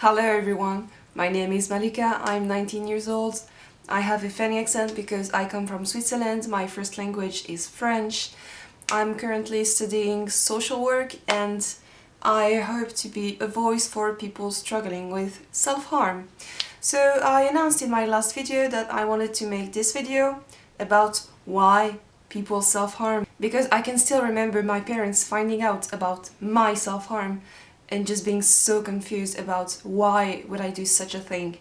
Hello everyone, my name is Malika, I'm 19 years old. I have a funny accent because I come from Switzerland, my first language is French. I'm currently studying social work and I hope to be a voice for people struggling with self-harm. So I announced in my last video that I wanted to make this video about why people self-harm, because I can still remember my parents finding out about my self-harm and just being so confused about why would I do such a thing.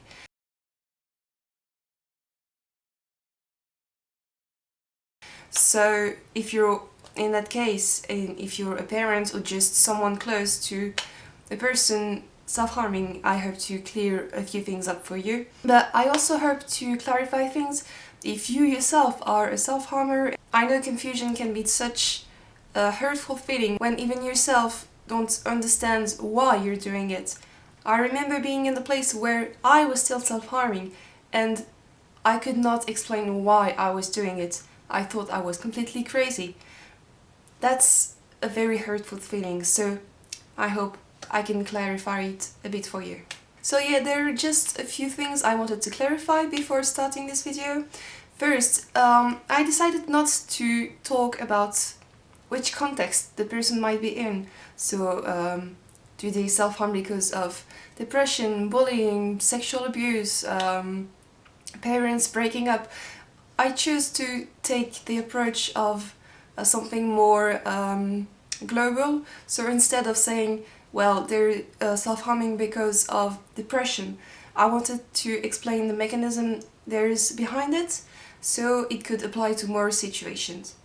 So if you're in that case, and if you're a parent or just someone close to a person self-harming, I hope to clear a few things up for you. But I also hope to clarify things if you yourself are a self-harmer. I know confusion can be such a hurtful feeling when even yourself don't understand why you're doing it. I remember being in the place where I was still self-harming and I could not explain why I was doing it. I thought I was completely crazy. That's a very hurtful feeling, so I hope I can clarify it a bit for you. So yeah, there are just a few things I wanted to clarify before starting this video. First, I decided not to talk about which context the person might be in. So, do they self-harm because of depression, bullying, sexual abuse, parents breaking up? I choose to take the approach of something more global. So instead of saying, well, they're self-harming because of depression, I wanted to explain the mechanism there is behind it, so it could apply to more situations.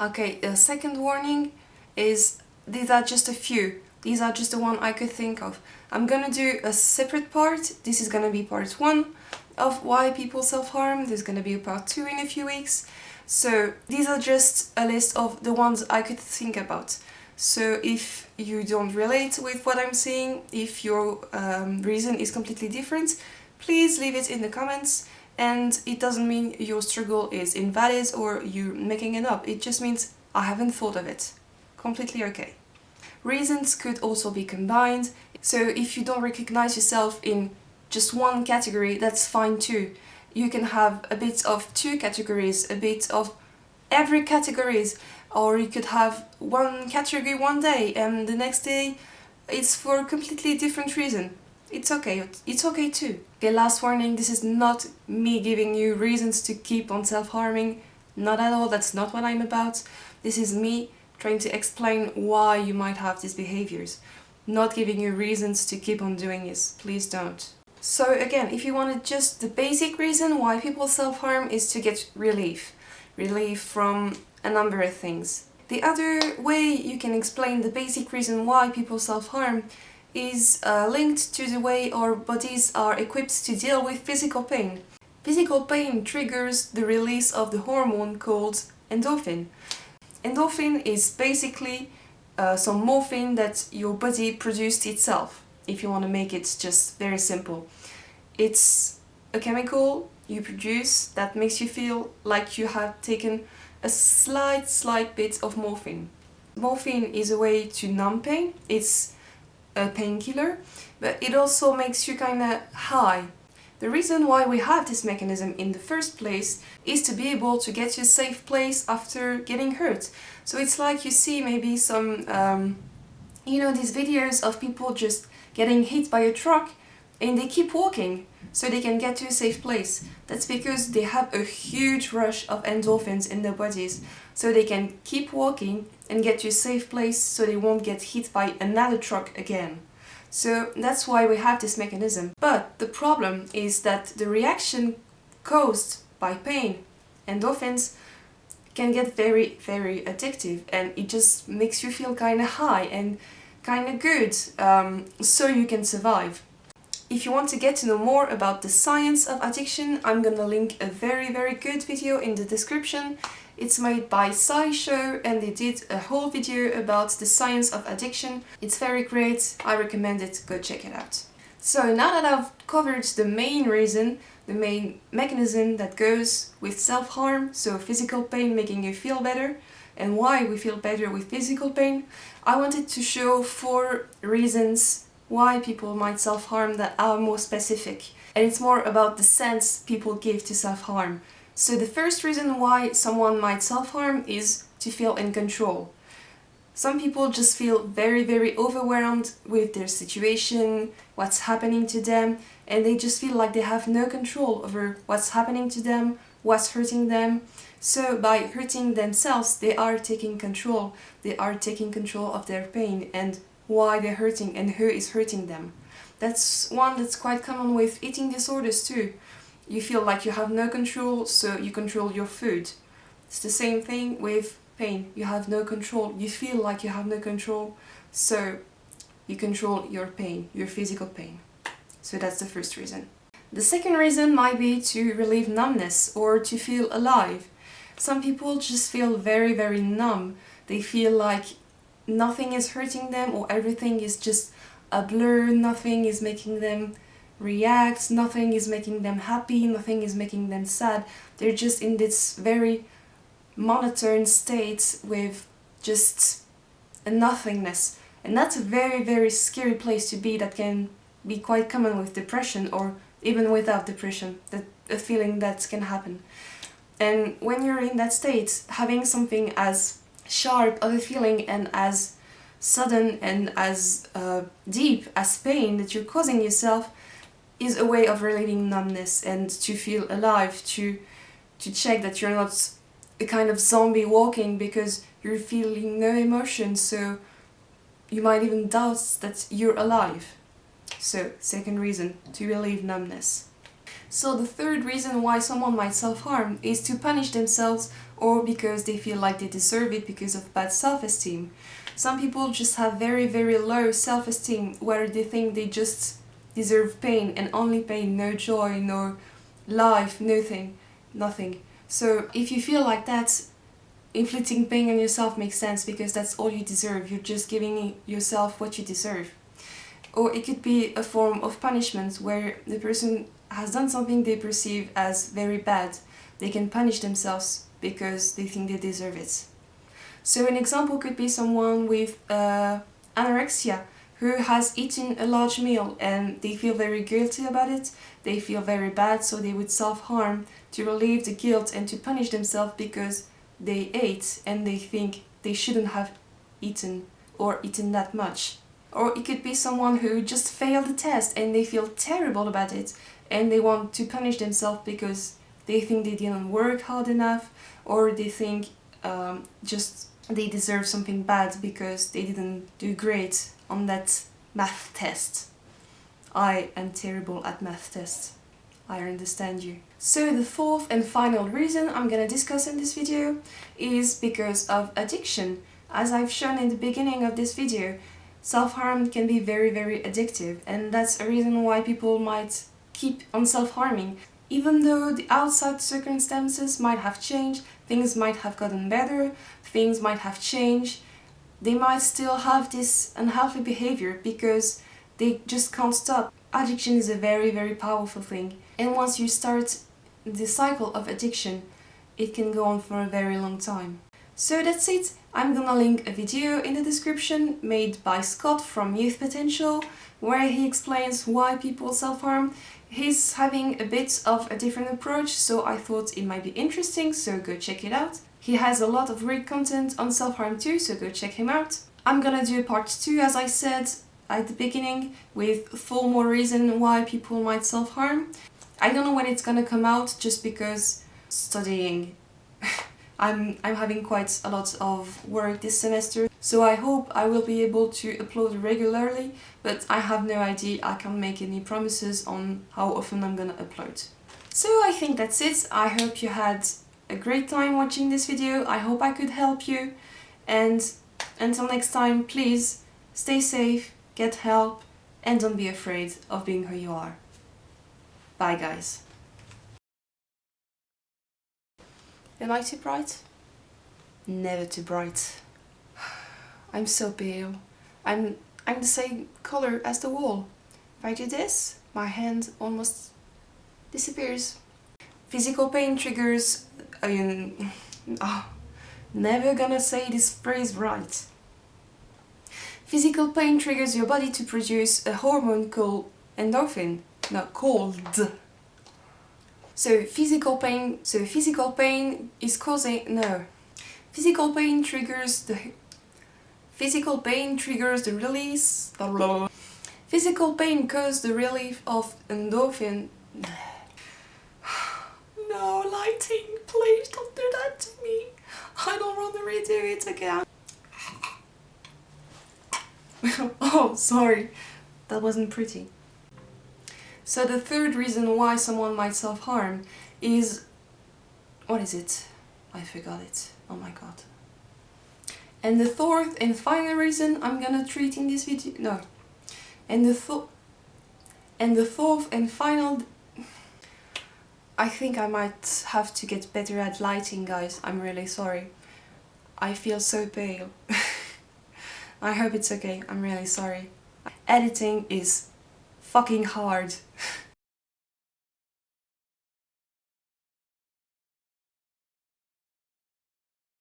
Okay, the second warning is these are just a few. These are just the one I could think of. I'm gonna do a separate part. This is gonna be part 1 of why people self-harm. There's gonna be a part 2 in a few weeks. So these are just a list of the ones I could think about. So if you don't relate with what I'm saying, if your reason is completely different, please leave it in the comments. And it doesn't mean your struggle is invalid or you're making it up. It just means I haven't thought of it. Completely okay. Reasons could also be combined. So if you don't recognize yourself in just one category, that's fine too. You can have a bit of 2 categories, a bit of every categories, or you could have one category one day and the next day it's for a completely different reason. It's okay too. Okay, last warning, this is not me giving you reasons to keep on self-harming. Not at all, that's not what I'm about. This is me trying to explain why you might have these behaviors. Not giving you reasons to keep on doing this. Please don't. So again, if you wanted just the basic reason why people self-harm is to get relief. Relief from a number of things. The other way you can explain the basic reason why people self-harm is linked to the way our bodies are equipped to deal with physical pain. Physical pain triggers the release of the hormone called endorphin. Endorphin is basically some morphine that your body produced itself, if you want to make it just very simple. It's a chemical you produce that makes you feel like you have taken a slight bit of morphine. Morphine is a way to numb pain. It's a painkiller, but it also makes you kinda high. The reason why we have this mechanism in the first place is to be able to get to a safe place after getting hurt. So it's like you see maybe some, these videos of people just getting hit by a truck and they keep walking so they can get to a safe place. That's because they have a huge rush of endorphins in their bodies, so they can keep walking and get to a safe place so they won't get hit by another truck again. So that's why we have this mechanism. But the problem is that the reaction caused by pain, endorphins, can get very, very addictive, and it just makes you feel kinda high and kinda good, so you can survive. If you want to get to know more about the science of addiction, I'm gonna link a very, very good video in the description. It's made by SciShow and they did a whole video about the science of addiction. It's very great, I recommend it, go check it out. So now that I've covered the main reason, the main mechanism that goes with self-harm, so physical pain making you feel better, and why we feel better with physical pain, I wanted to show 4 reasons why people might self-harm that are more specific. And it's more about the sense people give to self-harm. So the first reason why someone might self-harm is to feel in control. Some people just feel very, very overwhelmed with their situation, what's happening to them, and they just feel like they have no control over what's happening to them, what's hurting them. So by hurting themselves, they are taking control. They are taking control of their pain and why they're hurting and who is hurting them. That's one that's quite common with eating disorders too. You feel like you have no control, so you control your food. It's the same thing with pain. You have no control. You feel like you have no control, so you control your pain, your physical pain. So that's the first reason. The second reason might be to relieve numbness or to feel alive. Some people just feel very, very numb. They feel like nothing is hurting them or everything is just a blur, nothing is making them react, nothing is making them happy, nothing is making them sad. They're just in this very monotone state with just a nothingness. And that's a very, very scary place to be. That can be quite common with depression or even without depression, that a feeling that can happen. And when you're in that state, having something as sharp of a feeling and as sudden and as deep as pain that you're causing yourself is a way of relieving numbness and to feel alive, to check that you're not a kind of zombie walking because you're feeling no emotion, so you might even doubt that you're alive. So, second reason, to relieve numbness. So the third reason why someone might self-harm is to punish themselves or because they feel like they deserve it because of bad self-esteem. Some people just have very, very low self-esteem where they think they just deserve pain and only pain, no joy, no life, nothing. So if you feel like that, inflicting pain on yourself makes sense because that's all you deserve. You're just giving yourself what you deserve. Or it could be a form of punishment where the person has done something they perceive as very bad. They can punish themselves because they think they deserve it. So an example could be someone with anorexia who has eaten a large meal and they feel very guilty about it, they feel very bad, so they would self-harm to relieve the guilt and to punish themselves because they ate and they think they shouldn't have eaten or eaten that much. Or it could be someone who just failed the test and they feel terrible about it and they want to punish themselves because they think they didn't work hard enough, or they think just they deserve something bad because they didn't do great on that math test. I am terrible at math tests. I understand you. So the fourth and final reason I'm gonna discuss in this video is because of addiction. As I've shown in the beginning of this video, self-harm can be very, very addictive, and that's a reason why people might keep on self-harming. Even though the outside circumstances might have changed, things might have gotten better, things might have changed, they might still have this unhealthy behavior because they just can't stop. Addiction is a very, very powerful thing, and once you start the cycle of addiction, it can go on for a very long time. So that's it. I'm gonna link a video in the description made by Scott from Youth Potential where he explains why people self-harm. He's having a bit of a different approach, so I thought it might be interesting, so go check it out. He has a lot of great content on self-harm too, so go check him out. I'm gonna do a part 2, as I said at the beginning, with 4 more reasons why people might self-harm. I don't know when it's gonna come out, just because studying. I'm having quite a lot of work this semester, so I hope I will be able to upload regularly, but I have no idea. I can't make any promises on how often I'm gonna upload. So I think that's it. I hope you had a great time watching this video. I hope I could help you, and until next time, please stay safe, get help, and don't be afraid of being who you are. Bye guys. Am I too bright? Never too bright. I'm so pale. I'm the same color as the wall. If I do this, my hand almost disappears. Physical pain triggers... never gonna say this phrase right. Physical pain triggers your body to produce a hormone called endorphin. No, called. So physical pain is causing, no. Physical pain triggers the release. Physical pain causes the relief of endorphin. No, lighting, please don't do that to me. I don't want to redo it again. Oh, sorry. That wasn't pretty. So the third reason why someone might self-harm is... what is it? I forgot it. Oh my god. And the fourth and final reason I'm gonna treat in this video... no. And the fourth and final... I think I might have to get better at lighting, guys. I'm really sorry. I feel so pale. I hope it's okay. I'm really sorry. Editing is fucking hard.